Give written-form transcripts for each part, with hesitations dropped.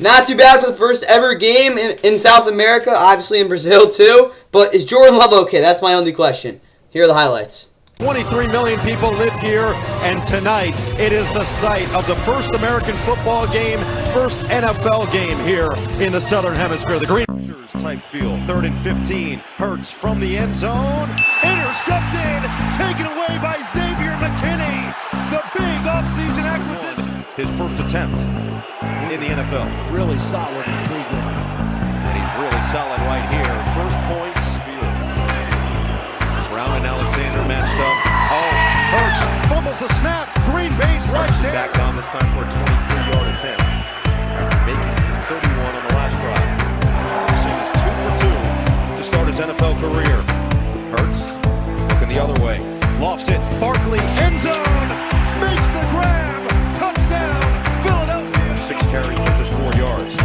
Not too bad for the first ever game in South America, obviously in Brazil too. But is Jordan Love okay? That's my only question. Here are the highlights. 23 million people live here, and tonight it is the site of the first American football game, first NFL game here in the Southern Hemisphere. The Green type field. 3rd and 15. Hurts from the end zone. Intercepted. Taken away by Xavier McKinney. The big offseason acquisition. His first attempt in the NFL. Really solid in pre-game. And he's really solid right here. First points. Brown and Alexander matched up. Oh, Hurts fumbles the snap. Green Bay's right there. Back on this time for a 23-yard attempt. After making 31 on the last drive. Anderson is 2 for 2 to start his NFL career. Hurts looking the other way. Lofts it. Barkley, end zone. Makes the grab. Touchdown, Philadelphia. 6 carries for just 4 yards. Is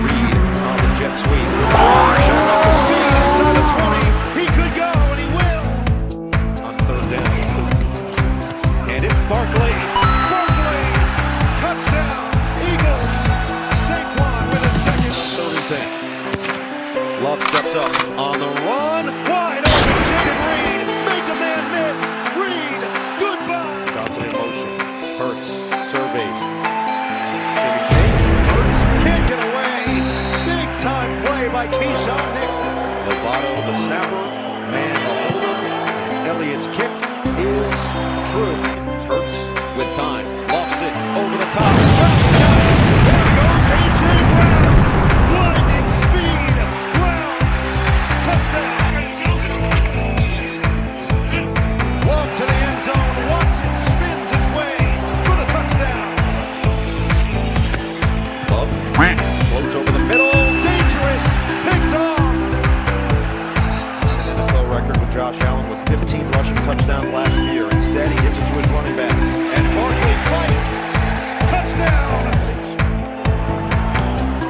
Reed on the jet sweep. Shot up the speed inside the 20. He could go, and he will. On 3rd down. And it, Barkley. Touchdown, Eagles. Saquon with a second. 3rd and 10. Love steps up on the run. Wide open, Jaden Reed. Make a man miss. Reed, goodbye. Johnson in motion. Hurts, surveys. Hurts can't get away. Big time play by Keyshawn Nixon. Lovato, the snapper, and the holder. Elliott's kick is true. Hurts with time. Lofts it over the top. Touchdown. There goes A.J. Brown. Lightning speed. Brown. Touchdown. Love to the end zone. Watson spins his way for the touchdown. Love floats over the middle. Dangerous. Picked off. An NFL record with Josh Allen with 15 rushing touchdowns last year. Instead, he hits it to his running back. And Barkley fights. Touchdown.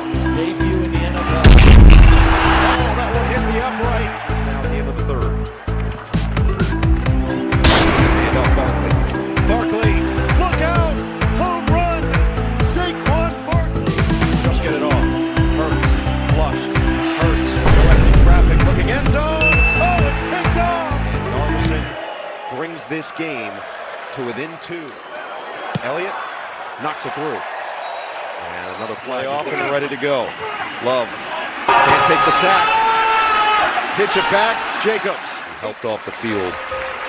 His debut in the NFL. Oh, that one hit the upright. Now at the end of the 3rd. And off Barkley. Barkley, look out! Home run! Saquon Barkley. Just get it off. Hurts, flushed. Hurts, directing traffic, looking end zone. Oh, it's picked off! And Armisen brings this game to within 2. Elliott knocks it through. And another play off and ready to go. Love can't take the sack. Pitch it back. Jacobs helped off the field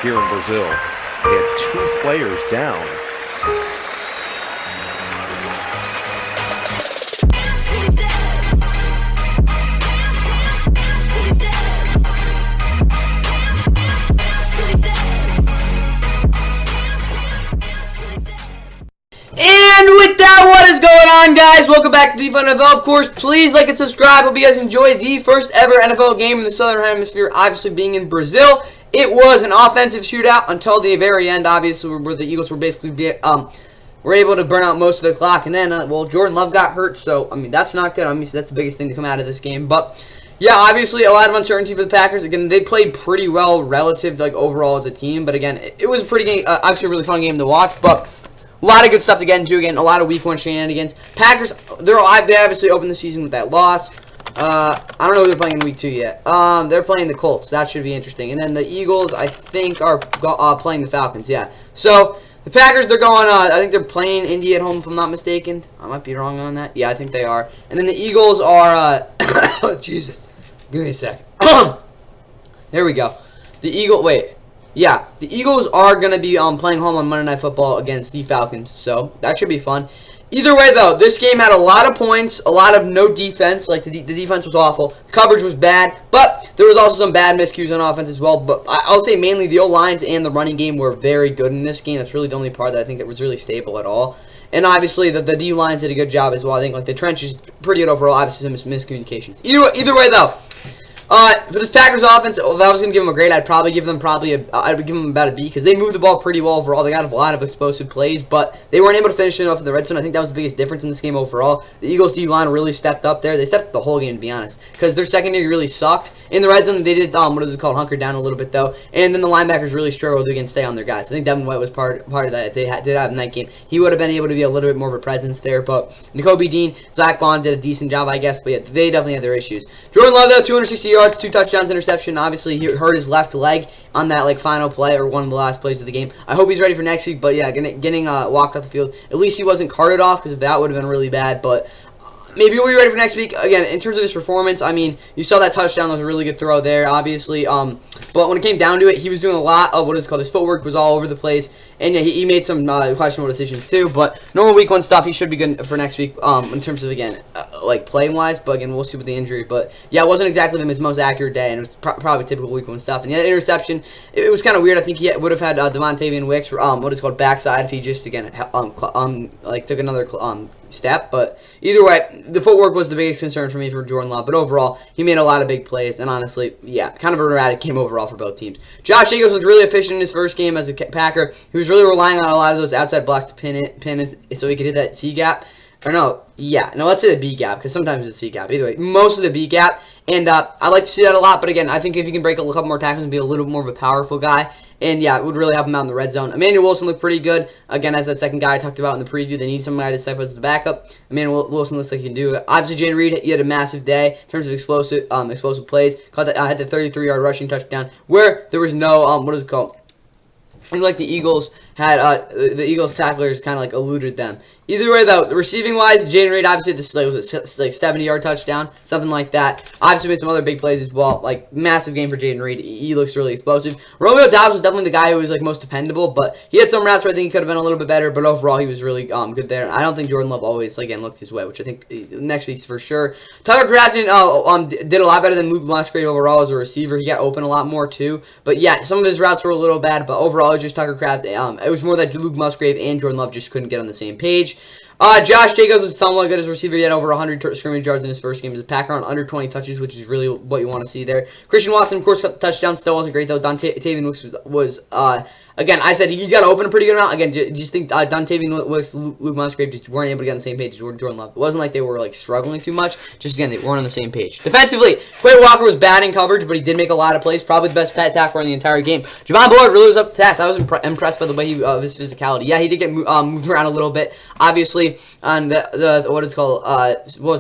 here in Brazil. He had 2 players down. And with that, what is going on, guys? Welcome back to the Fun NFL. Of course, please like and subscribe. Hope you guys enjoy the first ever NFL game in the Southern Hemisphere, obviously being in Brazil. It was an offensive shootout until the very end, obviously, where the Eagles were basically were able to burn out most of the clock. And then, well, Jordan Love got hurt, so, I mean, that's not good. I mean, that's the biggest thing to come out of this game. But, yeah, obviously, a lot of uncertainty for the Packers. Again, they played pretty well relative to, like, overall as a team. But, again, it was a pretty game, obviously a really fun game to watch. But a lot of good stuff to get into. Again, a lot of week 1 shenanigans. Packers, they obviously opened the season with that loss. I don't know who they're playing in week 2 yet. They're playing the Colts. That should be interesting. And then the Eagles, I think, are playing the Falcons. Yeah. So the Packers, they're going. I think they're playing Indy at home, if I'm not mistaken. I might be wrong on that. Yeah, I think they are. And then the Eagles are. Oh, Jesus. Give me a second. There we go. The Eagle. Wait. Yeah, the Eagles are going to be playing home on Monday Night Football against the Falcons, so that should be fun. Either way, though, this game had a lot of points, a lot of no defense. Like, the defense was awful. The coverage was bad, but there was also some bad miscues on offense as well. But I'll say mainly the O-lines and the running game were very good in this game. That's really the only part that I think that was really stable at all. And obviously, the D-lines did a good job as well. I think, like, the trench is pretty good overall. Obviously, some miscommunications. Either way, though, for this Packers offense, if I was going to give them a grade, I'd probably give them about a B, because they moved the ball pretty well overall. They got a lot of explosive plays, but they weren't able to finish it off in the red zone. I think that was the biggest difference in this game overall. The Eagles D-line really stepped up there. They stepped up the whole game, to be honest, because their secondary really sucked, In the red zone, they did, what is it called, hunker down a little bit, though. And then the linebackers really struggled to, again, stay on their guys. I think Devin White was part of that. If they did have a night game, he would have been able to be a little bit more of a presence there. But N'Kobe Dean, Zach Bond did a decent job, I guess. But yeah, they definitely had their issues. Jordan Love, though, 260 yards, 2 touchdowns, interception. Obviously, he hurt his left leg on that final play, or one of the last plays of the game. I hope he's ready for next week. But yeah, getting walked off the field. At least he wasn't carted off, because that would have been really bad. But maybe we'll be ready for next week. Again, in terms of his performance, I mean, you saw that touchdown. That was a really good throw there, obviously. But when it came down to it, he was doing a lot of what is called his footwork was all over the place. And yeah, he made some questionable decisions too. But normal week 1 stuff, he should be good for next week in terms of, again, playing wise. But again, we'll see with the injury. But yeah, it wasn't exactly his most accurate day, and it was probably typical week 1 stuff. And yeah, that interception, it was kind of weird. I think he would have had Devontavian Wicks, what is called backside, if he just, again, took another step. But either way, the footwork was the biggest concern for me for Jordan Love. But overall, he made a lot of big plays, and honestly, yeah, kind of an erratic game overall for both teams. Josh Jacobs was really efficient in his first game as a Packer. He was really relying on a lot of those outside blocks to pin it so he could hit that C gap. Or no, yeah, no, let's say the B gap, because sometimes it's C gap. Either way, most of the B gap, and I like to see that a lot. But again, I think if he can break a couple more tackles and be a little more of a powerful guy, and yeah, it would really help him out in the red zone. Emmanuel Wilson looked pretty good. Again, as that second guy I talked about in the preview, they need somebody to step up as the backup. Emmanuel Wilson looks like he can do it. Obviously, Jayden Reed, he had a massive day in terms of explosive plays. Had the 33-yard rushing touchdown where there was no what is it called? I think the Eagles had the Eagles tacklers kind of eluded them. Either way, though, receiving wise, Jayden Reed obviously this was a 70-yard touchdown, something like that. Obviously made some other big plays as well. Massive game for Jayden Reed. He looks really explosive. Romeo Doubs was definitely the guy who was most dependable, but he had some routes where I think he could have been a little bit better. But overall, he was really good there. I don't think Jordan Love always looked his way, which I think next week's for sure. Tucker Crafton did a lot better than Luke Musgrave overall as a receiver. He got open a lot more too. But yeah, some of his routes were a little bad, but overall, it was just Tucker Crafton. It was more that Luke Musgrave and Jordan Love just couldn't get on the same page. Josh Jacobs was somewhat good as a receiver. He had over 100 scrimmage yards in his first game as a Packer on under 20 touches, which is really what you want to see there. Christian Watson, of course, got the touchdown. Still wasn't great, though. Dontavian Wicks was again, I said he got to open a pretty good amount. Again, just think Dontavian Wicks, Luke Musgrave just weren't able to get on the same page as Jordan Love. It wasn't like they were struggling too much. Just again, they weren't on the same page. Defensively, Quay Walker was bad in coverage, but he did make a lot of plays. Probably the best tackler in the entire game. Javon Bullard really was up to task. I was impressed by the way his physicality. Yeah, he did get moved around a little bit. Obviously, on the what is called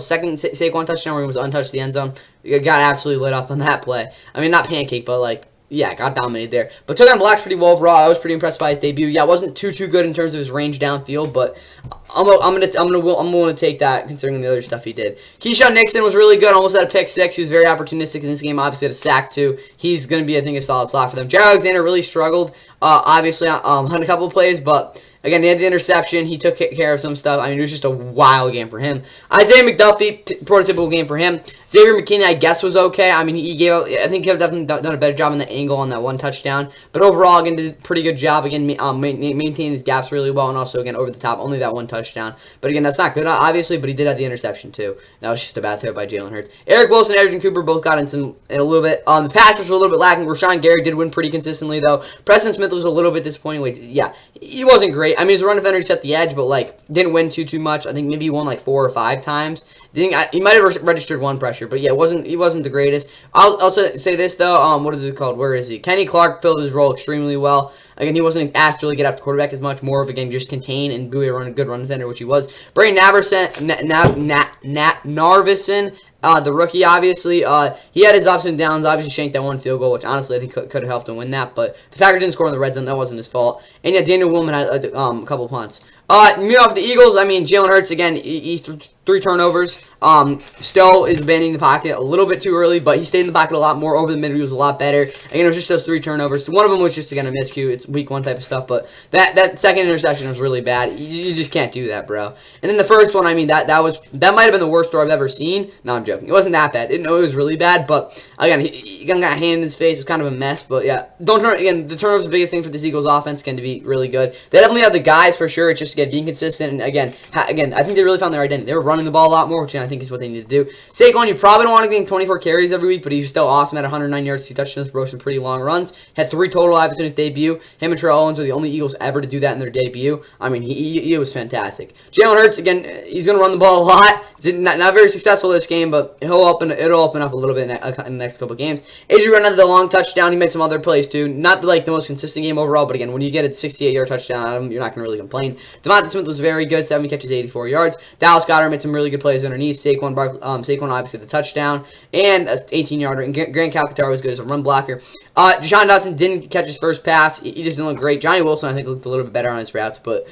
second Saquon touchdown where he was untouched the end zone. Got absolutely lit up on that play. I mean, not pancake, but yeah, got dominated there. But took on blocks pretty well overall. I was pretty impressed by his debut. Yeah, it wasn't too good in terms of his range downfield, but I'm willing to take that considering the other stuff he did. Keyshawn Nixon was really good. Almost had a pick 6. He was very opportunistic in this game. Obviously had a sack too. He's going to be, I think, a solid slot for them. Jared Alexander really struggled. Obviously on a couple of plays, but again, he had the interception. He took care of some stuff. I mean, it was just a wild game for him. Isaiah McDuffie, prototypical game for him. Xavier McKinney, I guess, was okay. I mean, he gave out. I think he could have definitely done a better job on the angle on that one touchdown. But overall, again, did a pretty good job. Again, maintaining his gaps really well, and also again over the top, only that one touchdown. But again, that's not good, obviously. But he did have the interception too. That was just a bad throw by Jalen Hurts. Eric Wilson, and Edgerrin Cooper both got in a little bit. The pass rush was a little bit lacking. Rashawn Gary did win pretty consistently though. Preston Smith was a little bit disappointing. Yeah, he wasn't great. I mean, his run defender set the edge, but didn't win too much. I think maybe he won 4 or 5 times. He might have registered 1 pressure, but yeah, he wasn't the greatest. I'll also say this though. What is it called? Where is he? Kenny Clark filled his role extremely well. Again, he wasn't asked to really get after quarterback as much. More of a game just contain and be a good run defender, which he was. Brayden Narveson. The rookie, obviously, he had his ups and downs. Obviously, shanked that one field goal, which honestly I think could have helped him win that. But the Packers didn't score in the red zone. That wasn't his fault. And yeah, Daniel Woolman had a couple of punts. Off the Eagles, I mean, Jalen Hurts, again, he's 3 turnovers. Still is abandoning the pocket a little bit too early, but he stayed in the pocket a lot more. Over the middle, he was a lot better. Again, it was just those 3 turnovers. One of them was just, again, a miscue. It's week 1 type of stuff, but that second interception was really bad. You just can't do that, bro. And then the first one, I mean, that might have been the worst throw I've ever seen. No, I'm joking. It wasn't that bad. I didn't know it was really bad, but again, he got a hand in his face. It was kind of a mess, but yeah. Again, the turnovers are the biggest thing for this Eagles offense, going to be really good. They definitely have the guys for sure. It's just, again, being consistent. And again, I think they really found their identity. They were running the ball a lot more, which I think is what they need to do. Saquon, you probably don't want to be getting 24 carries every week, but he's still awesome at 109 yards, 2 touchdowns, broke some pretty long runs. Had 3 total, obviously, in his debut. Him and Terrell Owens are the only Eagles ever to do that in their debut. I mean, he was fantastic. Jalen Hurts, again, he's going to run the ball a lot. Not very successful this game, but it'll open up a little bit in the next couple games. AJ ran the long touchdown. He made some other plays too. Not the most consistent game overall, but again, when you get a 68-yard touchdown out of him, you're not going to really complain. Devonta Smith was very good, 7 catches, 84 yards. Dallas Goedert made some really good plays underneath. Saquon obviously the touchdown and an 18-yarder. And Grant Calcaterra was good as a run blocker. Deshaun Dotson didn't catch his first pass. He just didn't look great. Johnny Wilson, I think, looked a little bit better on his routes, but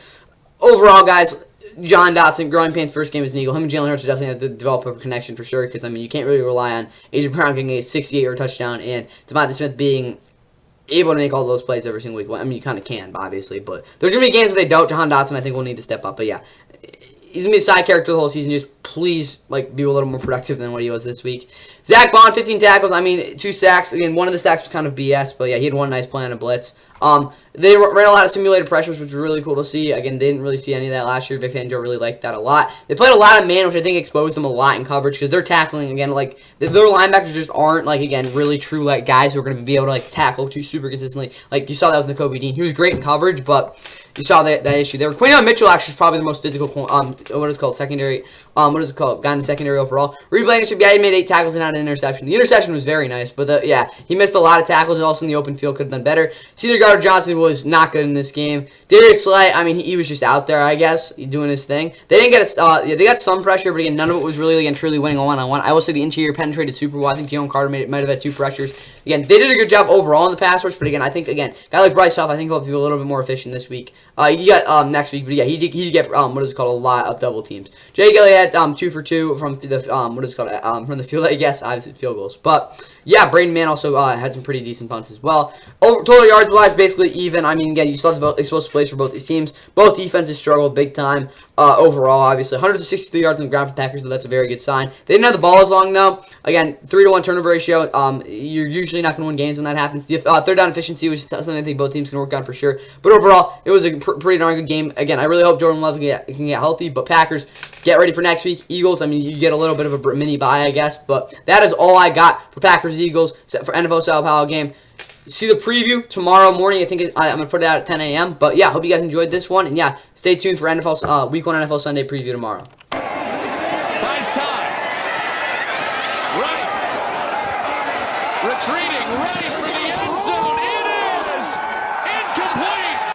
overall, guys, John Dotson, growing pains, first game as an Eagle. Him and Jalen Hurts definitely have to develop a connection for sure, because, I mean, you can't really rely on A.J. Brown getting a 68-yard touchdown and Devonta Smith being able to make all those plays every single week. Well, I mean, you kind of can, obviously, but there's going to be games where they don't. John Dotson, I think, will need to step up, but yeah, he's going to be a side character the whole season. Just please, be a little more productive than what he was this week. Zach Bond, 15 tackles. I mean, 2 sacks. Again, one of the sacks was kind of BS, but yeah, he had one nice play on a blitz. They ran a lot of simulated pressures, which was really cool to see. Again, they didn't really see any of that last year. Vic Fangio really liked that a lot. They played a lot of man, which I think exposed them a lot in coverage, because they're tackling, again, their linebackers just aren't, again, really true, guys who are going to be able to, tackle too super consistently. You saw that with Nakobe Dean. He was great in coverage, but you saw that issue there. Quinion Mitchell actually is probably the most physical, secondary, guy in the secondary overall. Reed Blankenship, yeah, he made 8 tackles and had an interception. The interception was very nice, but he missed a lot of tackles, and also in the open field could have done better. Cedar Gardner Johnson was not good in this game. Darius Slay, I mean, he was just out there, I guess, doing his thing. They didn't get they got some pressure, but again, none of it was really, truly winning a one-on-one. I will say the interior penetrated super well. I think Keon Carter might have had 2 pressures. Again, they did a good job overall in the pass rush, but again, I think, a guy like Bryce Huff, I think he'll have to be a little bit more efficient this week. He got next week, but yeah, he did get a lot of double teams. Jay Gilly had 2 for 2 from the from the field, I guess, obviously field goals. But yeah, Braden Mann also had some pretty decent punts as well. Total yards wise, basically even. I mean, again, you saw the explosive plays for both these teams. Both defenses struggled big time. Overall, obviously, 163 yards on the ground for Packers, so that's a very good sign. They didn't have the ball as long though. Again, 3-to-1 turnover ratio. You're usually not going to win games when that happens. The third down efficiency was something I think both teams can work on for sure. But overall, it was a pretty darn good game. Again, I really hope Jordan Love can get healthy. But Packers, get ready for next week. Eagles, I mean, you get a little bit of a mini bye, I guess. But that is all I got for Packers Eagles for NFL Sao Paulo game. See the preview tomorrow morning. I think I'm going to put it out at 10 a.m. But yeah, hope you guys enjoyed this one. And yeah, stay tuned for Week 1 NFL Sunday preview tomorrow. Nice time. Right. Retreating. Ready for